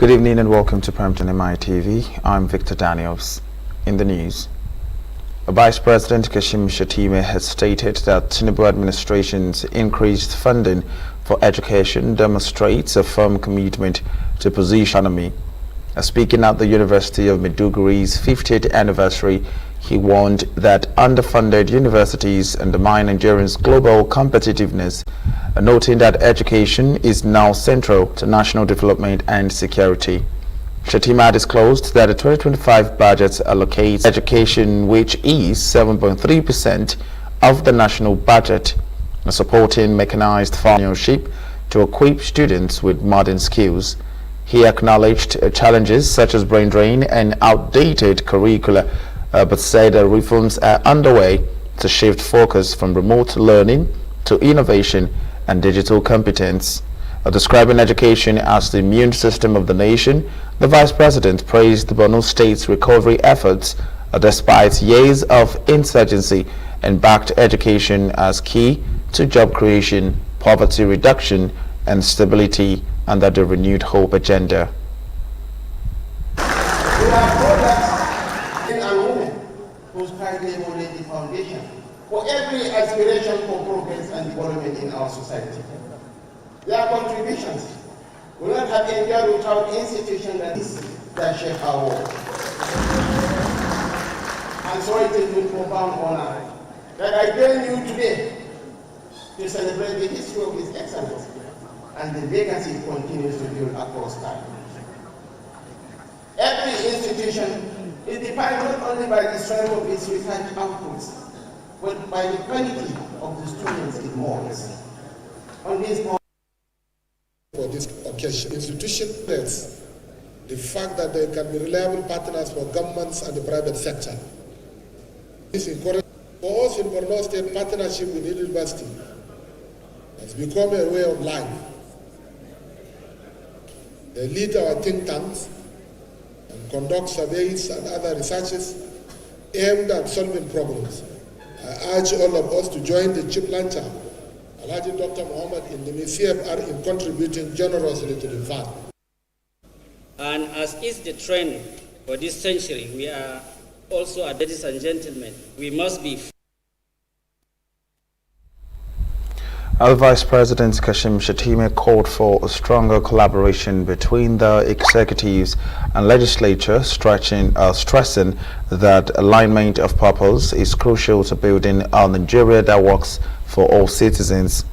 Good evening and welcome to Primetime Mitv. I'm Victor Daniels. In the news, Vice President Kashim Shettima has stated that Tinubu administration's increased funding for education demonstrates a firm commitment to position economy. Speaking at the University of Maiduguri's 50th anniversary, he warned that underfunded universities undermine Nigerians' global competitiveness, noting that education is now central to national development and security. Shettima disclosed that the 2025 budget allocates education, which is 7.3% of the national budget, supporting mechanized farmmanship to equip students with modern skills. He acknowledged challenges such as brain drain and outdated curricula, but said that reforms are underway to shift focus from remote learning to innovation and digital competence. Describing education as the immune system of the nation, the Vice President praised the Borno State's recovery efforts despite years of insurgency and backed education as key to job creation, poverty reduction, and stability under the Renewed Hope agenda. We have products men and women whose kindly will lay the foundation for every aspiration for progress and development in our society. Their contributions will not have endured without institutions that shape our world. And so it is with profound honor that I join you today to celebrate the history of His Excellency and the legacy it continues to build across time. Every institution is defined not only by the strength of its research outputs, but by the quality of the students it molds. On this point, for this occasion, institution that's the fact that there can be reliable partners for governments and the private sector. This encourages for us in Borno State, partnership with the university has become a way of life. They lead our think tanks and conduct surveys and other researches aimed at solving problems. I urge all of us to join the chief lancer, Alhaji Dr. Muhammad in the CFR in contributing generously to the fund. And as is the trend for this century, we are also, ladies and gentlemen, we must be. Our Vice President Kashim Shettima called for a stronger collaboration between the executives and legislature, stressing that alignment of purpose is crucial to building a Nigeria that works for all citizens.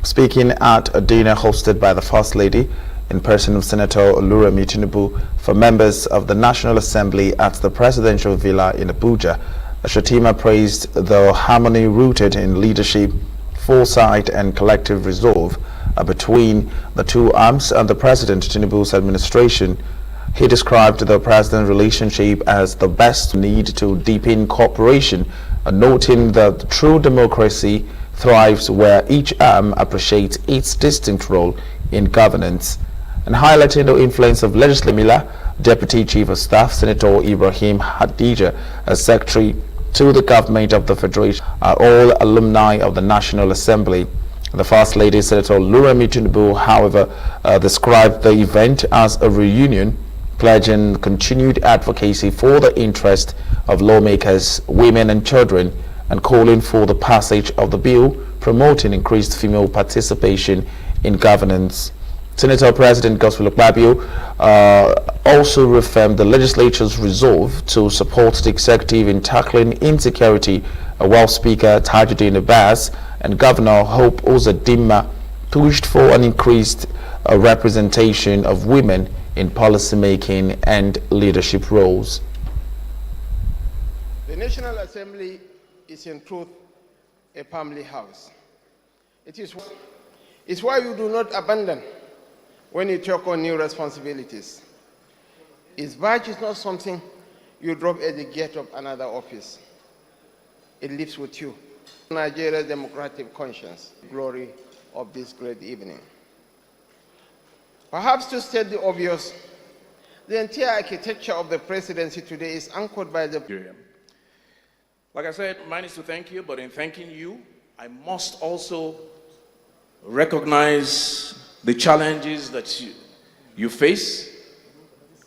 Speaking at a dinner hosted by the First Lady in person of Senator Oluremi Tinubu for members of the National Assembly at the Presidential Villa in Abuja, Shettima praised the harmony rooted in leadership, foresight and collective resolve between the two arms and the President Tinubu's administration. He described the President's relationship as the best need to deepen cooperation, noting that true democracy thrives where each arm appreciates its distinct role in governance, and highlighting the influence of Legislator Miller, Deputy Chief of Staff Senator Ibrahim Hadija as Secretary to the government of the Federation are all alumni of the National Assembly. The First Lady, Senator Oluremi Tinubu, however, described the event as a reunion, pledging continued advocacy for the interest of lawmakers, women and children, and calling for the passage of the bill promoting increased female participation in governance. Senator President Godswill Akpabio also reaffirmed the legislature's resolve to support the executive in tackling insecurity, while Speaker Tajuddin Abbas and Governor Hope Uzodinma pushed for an increased representation of women in policymaking and leadership roles. the National Assembly is in truth a family house. It's why you do not abandon when you take on new responsibilities. Its badge is not something you drop at the gate of another office. It lives with you. Nigeria's democratic conscience, glory of this great evening. Perhaps to state the obvious, the entire architecture of the presidency today is anchored by the... Like I said, mine is to thank you, but in thanking you, I must also recognize the challenges that you face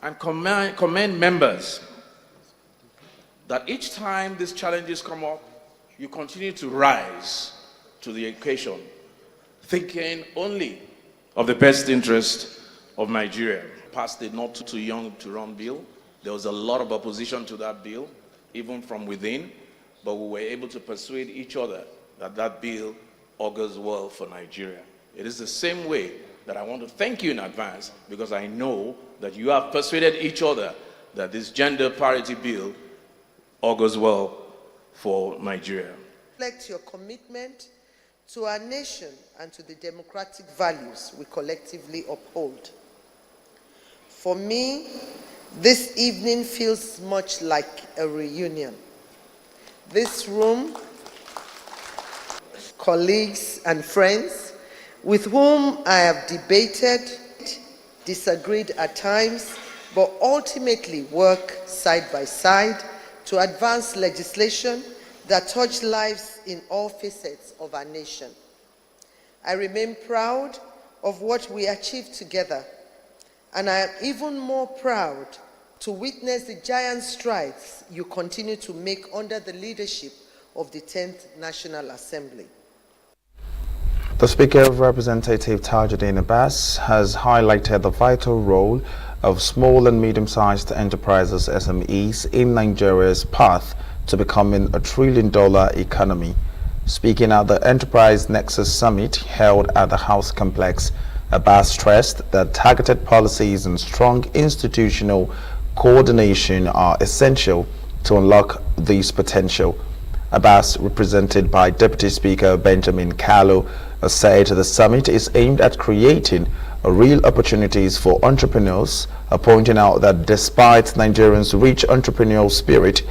and commend members that each time these challenges come up, you continue to rise to the occasion, thinking only of the best interest of Nigeria. Passed the not too young to run bill. There was a lot of opposition to that bill, even from within, but we were able to persuade each other that that bill augurs well for Nigeria. It is the same way that I want to thank you in advance, because I know that you have persuaded each other that this gender parity bill augurs well for Nigeria. Reflect your commitment to our nation and to the democratic values we collectively uphold. For me, this evening feels much like a reunion. This room, colleagues and friends with whom I have debated, disagreed at times, but ultimately work side by side to advance legislation that touch lives in all facets of our nation. I remain proud of what we achieved together, and I am even more proud to witness the giant strides you continue to make under the leadership of the 10th National Assembly. The Speaker of Representative Tajuddin Abbas has highlighted the vital role of small and medium-sized enterprises (SMEs) in Nigeria's path to becoming a $1 trillion economy. Speaking at the Enterprise Nexus Summit held at the House Complex, Abbas stressed that targeted policies and strong institutional coordination are essential to unlock this potential. Abbas, represented by Deputy Speaker Benjamin Kalu, said the summit is aimed at creating real opportunities for entrepreneurs, pointing out that despite Nigerians' rich entrepreneurial spirit,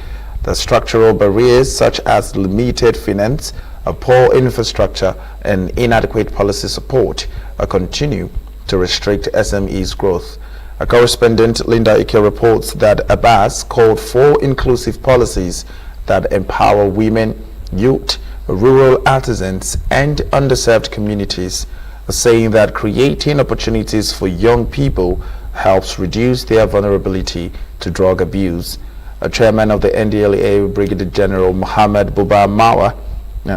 the structural barriers such as limited finance, a poor infrastructure, and inadequate policy support continue to restrict SMEs' growth. A correspondent, Linda Ike, reports that Abbas called for inclusive policies that empower women, youth, rural artisans, and underserved communities, saying that creating opportunities for young people helps reduce their vulnerability to drug abuse. A chairman of the NDLEA, Brigadier General Muhammad Buba Mawa,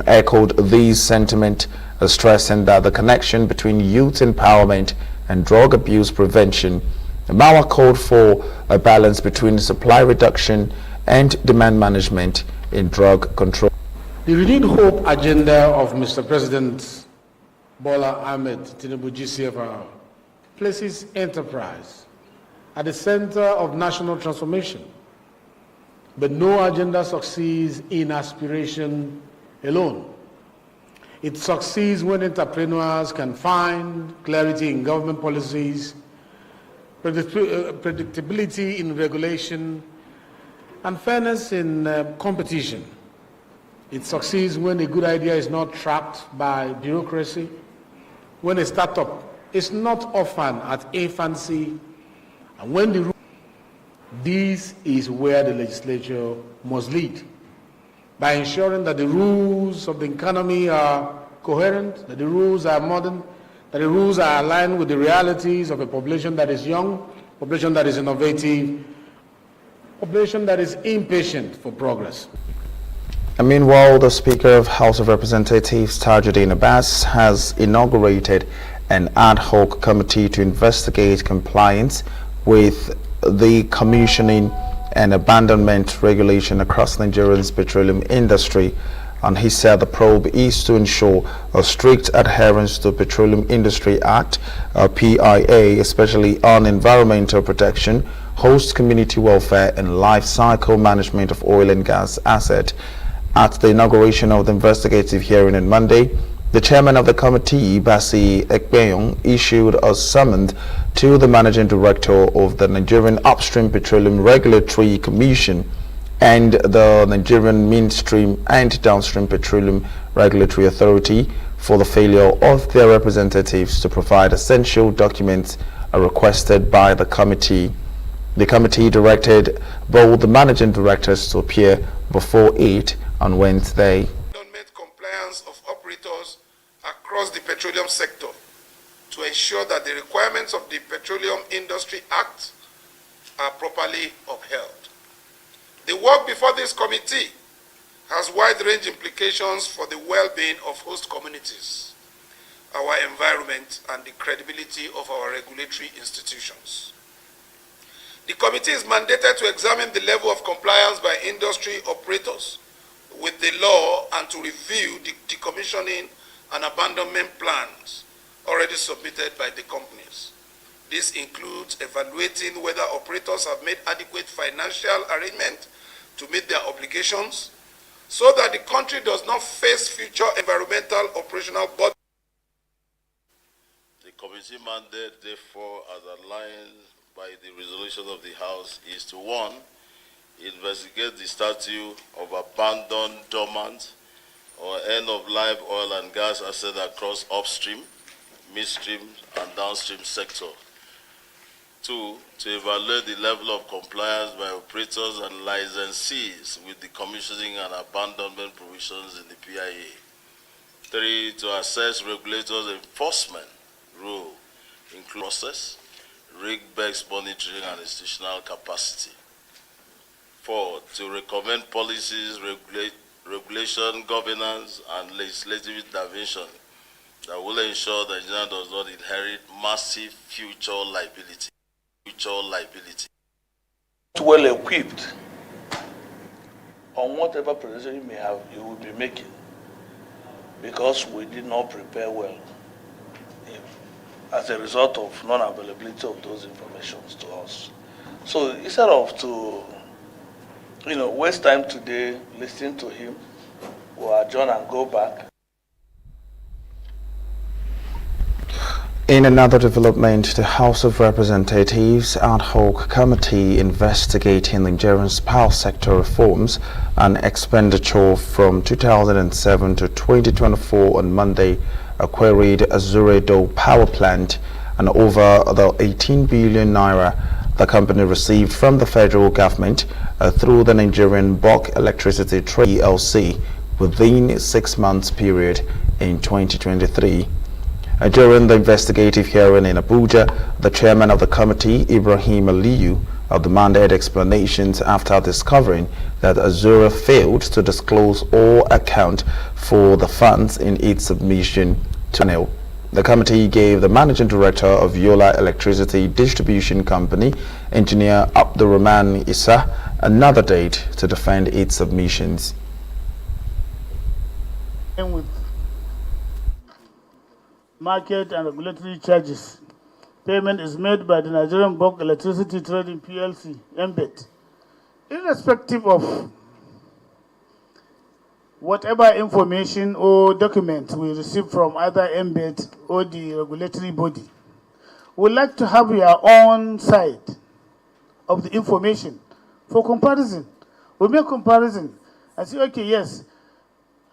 echoed these sentiments, stressing that the connection between youth empowerment and drug abuse prevention. Mawa called for a balance between supply reduction and demand management in drug control. The renewed hope agenda of Mr. President Bola Ahmed Tinubu GCFR places enterprise at the center of national transformation. But no agenda succeeds in aspiration alone. It succeeds when entrepreneurs can find clarity in government policies, predictability in regulation, and fairness in competition. It succeeds when a good idea is not trapped by bureaucracy, when a startup is not orphaned at infancy, and when this is where the legislature must lead, by ensuring that the rules of the economy are coherent, that the rules are modern, that the rules are aligned with the realities of a population that is young, population that is innovative, population that is impatient for progress. And meanwhile, the Speaker of House of Representatives, Tajuddin Abbas, has inaugurated an ad hoc committee to investigate compliance with the commissioning and abandonment regulation across Nigeria's petroleum industry. And he said the probe is to ensure a strict adherence to Petroleum Industry Act, PIA, especially on environmental protection, host community welfare, and life cycle management of oil and gas assets. At the inauguration of the investigative hearing on Monday, the chairman of the committee, Basi Ekpeyon, issued a summons to the managing director of the Nigerian Upstream Petroleum Regulatory Commission and the Nigerian Midstream and Downstream Petroleum Regulatory Authority for the failure of their representatives to provide essential documents requested by the committee. The committee directed both the managing directors to appear before it on Wednesday. Compliance of operators across the petroleum sector to ensure that the requirements of the Petroleum Industry Act are properly upheld. The work before this committee has wide-range implications for the well-being of host communities, our environment, and the credibility of our regulatory institutions. The committee is mandated to examine the level of compliance by industry operators with the law and to review the decommissioning and abandonment plans already submitted by the companies. This includes evaluating whether operators have made adequate financial arrangement to meet their obligations so that the country does not face future environmental operational burdens. The committee mandate, therefore, as outlined by the resolution of the House, is to 1. Investigate the status of abandoned, dormant, or end-of-life oil and gas assets across upstream, midstream, and downstream sector. 2. To evaluate the level of compliance by operators and licensees with the commissioning and abandonment provisions in the PIA. 3. To assess regulators' enforcement role, including process, rig-based monitoring, and institutional capacity. 4. To recommend policies, regulation, governance, and legislative intervention that will ensure that Nigeria does not inherit massive future liability. Well equipped on whatever presentation you will be making, because we did not prepare well as a result of non-availability of those informations to us. So instead of to waste time today listening to him, we'll adjourn and go back. In another development, the House of Representatives ad hoc committee investigating Nigeria's power sector reforms and expenditure from 2007 to 2024 on Monday queried Azuredo power plant and over the 18 billion naira the company received from the federal government through the Nigerian Bulk Electricity Trade PLC within a 6 months period in 2023. During the investigative hearing in Abuja, the chairman of the committee, Ibrahim Aliyu, demanded explanations after discovering that Azura failed to disclose or account for the funds in its submission to NEL. The committee gave the managing director of Yola Electricity Distribution Company, Engineer Abdurrahman Issa, another date to defend its submissions. With market and regulatory charges, payment is made by the Nigerian Bulk Electricity Trading PLC, MBET, irrespective of whatever information or document we receive from either MBET or the regulatory body. We'd like to have your own side of the information for comparison. We make comparison and say, okay, yes,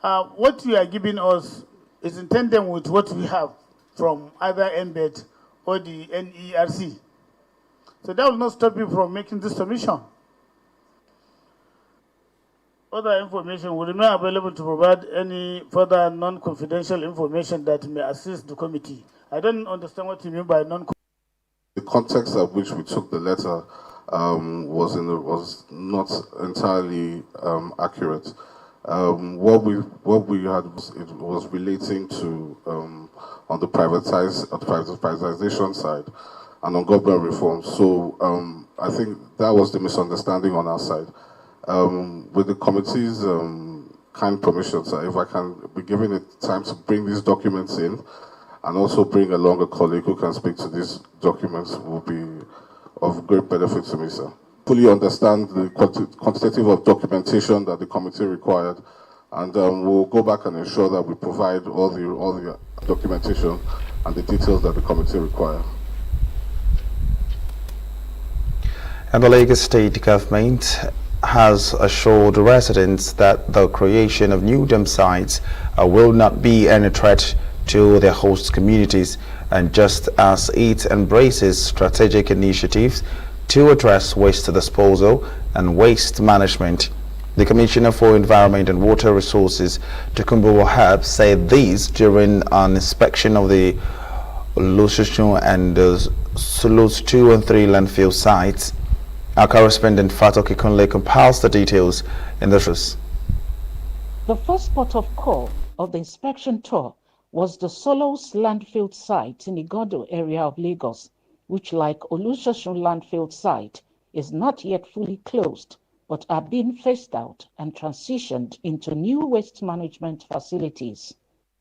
what you are giving us is in tandem with what we have from either MBET or the NERC. So that will not stop you from making this submission. Other information will remain available to provide any further non-confidential information that may assist the committee. I don't understand what you mean by non-confidential. The context at which we took the letter was not entirely accurate. What we had was relating to on the privatization side and on government reform. So I think that was the misunderstanding on our side. With the committee's kind permission, sir, if I can be given it time to bring these documents in and also bring along a colleague who can speak to these documents, will be of great benefit to me, sir. Fully understand the quantitative of documentation that the committee required, and we'll go back and ensure that we provide all the documentation and the details that the committee require. And the Lagos State government has assured residents that the creation of new dam sites will not be any threat to their host communities, and just as it embraces strategic initiatives to address waste disposal and waste management. The Commissioner for Environment and Water Resources, Tokunbo Wahab, said this during an inspection of the Olusosun and Sulus 2 and 3 landfill sites. Our correspondent Fatoki Kunle compiles the details in the truth. The first port of call of the inspection tour was the Solos landfill site in the Igodo area of Lagos, which, like Olusosun landfill site, is not yet fully closed, but are being phased out and transitioned into new waste management facilities.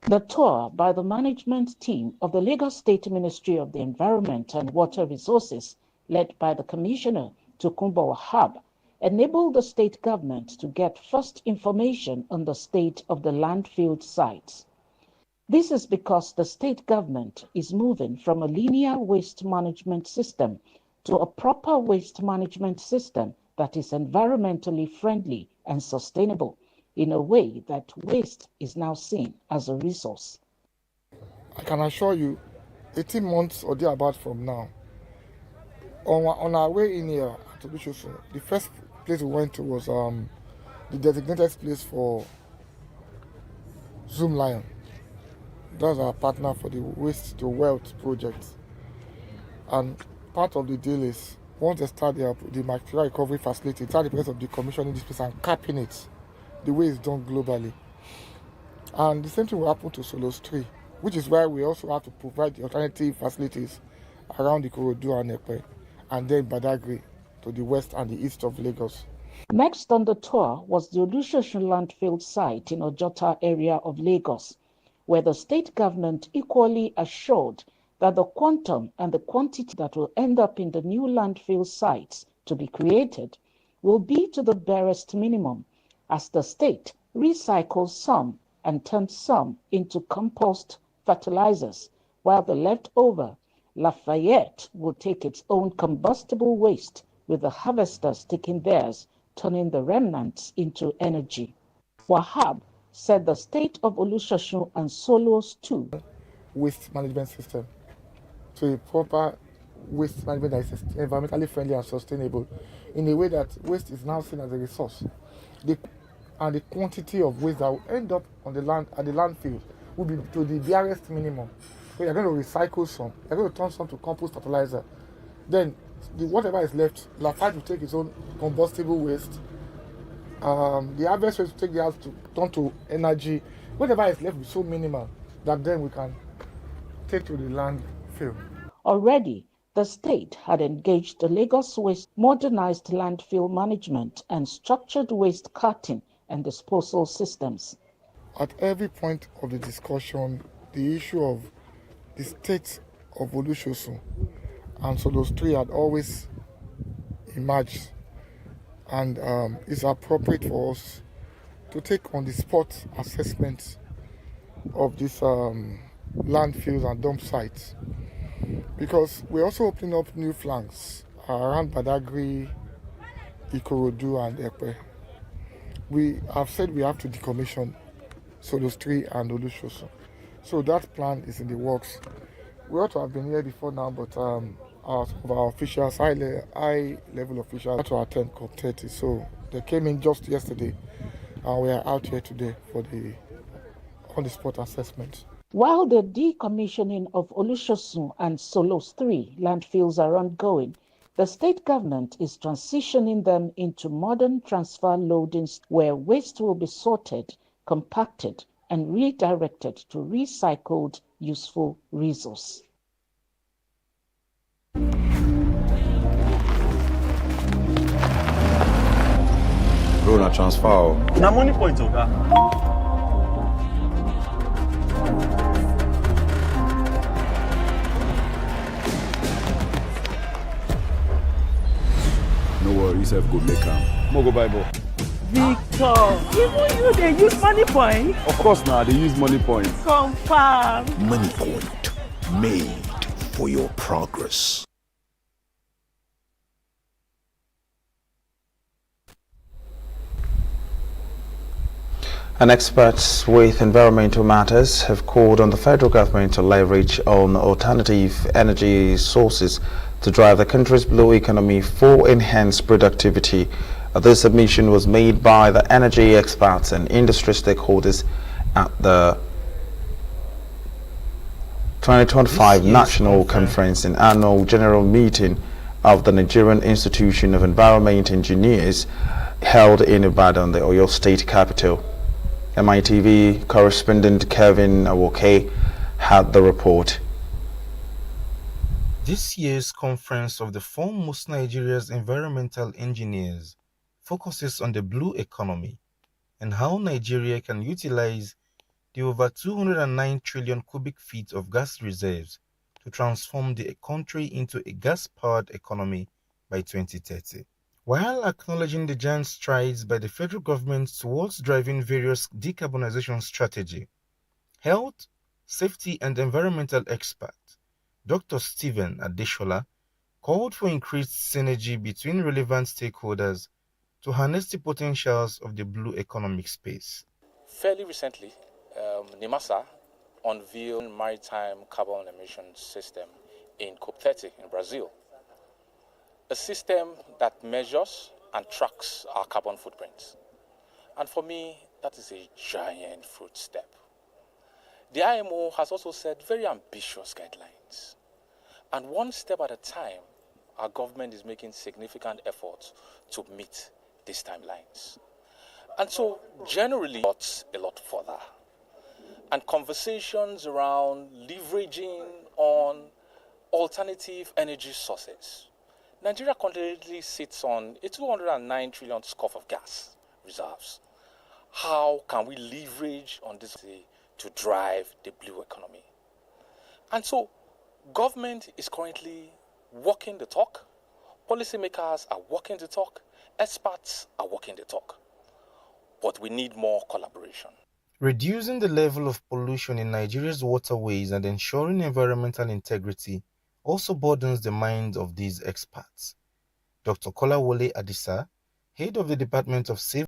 The tour by the management team of the Lagos State Ministry of the Environment and Water Resources, led by the Commissioner Tokunbo Wahab, enabled the state government to get first information on the state of the landfill sites. This is because the state government is moving from a linear waste management system to a proper waste management system that is environmentally friendly and sustainable, in a way that waste is now seen as a resource. I can assure you, 18 months or thereabout from now, on our way in here to Olusosun, the first place we went to was the designated place for Zoom Lion. That's our partner for the Waste to Wealth project. And part of the deal is, once they start the material recovery facility, it's at the place of decommissioning this place and capping it, the way it's done globally. And the same thing will happen to Solos 3, which is why we also have to provide the alternative facilities around the Ikorodu and Epe, and then Badagry to the west and the east of Lagos. Next on the tour was the Olusosun landfill site in Ojota area of Lagos, where the state government equally assured that the quantum and the quantity that will end up in the new landfill sites to be created will be to the barest minimum, as the state recycles some and turns some into compost fertilizers, while the leftover, Lafayette, will take its own combustible waste, with the harvesters taking theirs, turning the remnants into energy. Wahab said the state of Olusosun and Solos too. Waste management system, to a proper waste management that is environmentally friendly and sustainable, in a way that waste is now seen as a resource. And the quantity of waste that will end up on the land at the landfill will be to the barest minimum. So you're going to recycle some, you're going to turn some to compost fertilizer. Then whatever is left, Lafayette will take its own combustible waste. The harvest waste will take the house to turn to energy. Whatever is left will be so minimal that then we can take to the landfill. Already, the state had engaged the Lagos Waste modernized landfill management and structured waste carting and disposal systems. At every point of the discussion, the issue of the state of Olusosun and Solos 3 had always emerged, and it's appropriate for us to take on the spot assessment of these landfills and dump sites, because we're also opening up new flanks around Badagry, Ikorodu and Epe. We have said we have to decommission Solos 3 and Olusosun. So that plan is in the works. We ought to have been here before now, but our officials, high-level officials, had to attend COP30. So they came in just yesterday, and we are out here today for the on-the-spot assessment. While the decommissioning of Olusosun and Solos 3 landfills are ongoing, the state government is transitioning them into modern transfer loadings where waste will be sorted, compacted, and redirected to recycled, useful resource. Bro, na transfer. Na money point, Oga. No worry, yourself go make am. Mo go buy ball. Victor, even you they use money point? Of course now, they use money points. Confirm. Money point, made for your progress. And experts with environmental matters have called on the federal government to leverage on alternative energy sources to drive the country's blue economy for enhanced productivity. This submission was made by the energy experts and industry stakeholders at the 2025 National Conference and Annual General Meeting of the Nigerian Institution of Environment Engineers held in Ibadan, the Oyo State capital. Mitv correspondent Kevin Awoke had the report. This year's conference of the foremost Nigeria's environmental engineers focuses on the blue economy and how Nigeria can utilize the over 209 trillion cubic feet of gas reserves to transform the country into a gas-powered economy by 2030. While acknowledging the giant strides by the federal government towards driving various decarbonization strategies, health, safety and environmental expert Dr. Stephen Adeshola called for increased synergy between relevant stakeholders to harness the potentials of the blue economic space. Fairly recently, NIMASA unveiled a maritime carbon emission system in COP30 in Brazil. A system that measures and tracks our carbon footprints. And for me, that is a giant footstep. The IMO has also set very ambitious guidelines. And one step at a time, our government is making significant efforts to meet these timelines. And so, generally, a lot further. And conversations around leveraging on alternative energy sources. Nigeria currently sits on a 209 trillion scoff of gas reserves. How can we leverage on this to drive the blue economy? And so, government is currently walking the talk, policymakers are walking the talk, experts are walking the talk. But we need more collaboration. Reducing the level of pollution in Nigeria's waterways and ensuring environmental integrity also burdens the minds of these experts. Dr. Kolawole Adisa, head of the Department of Safety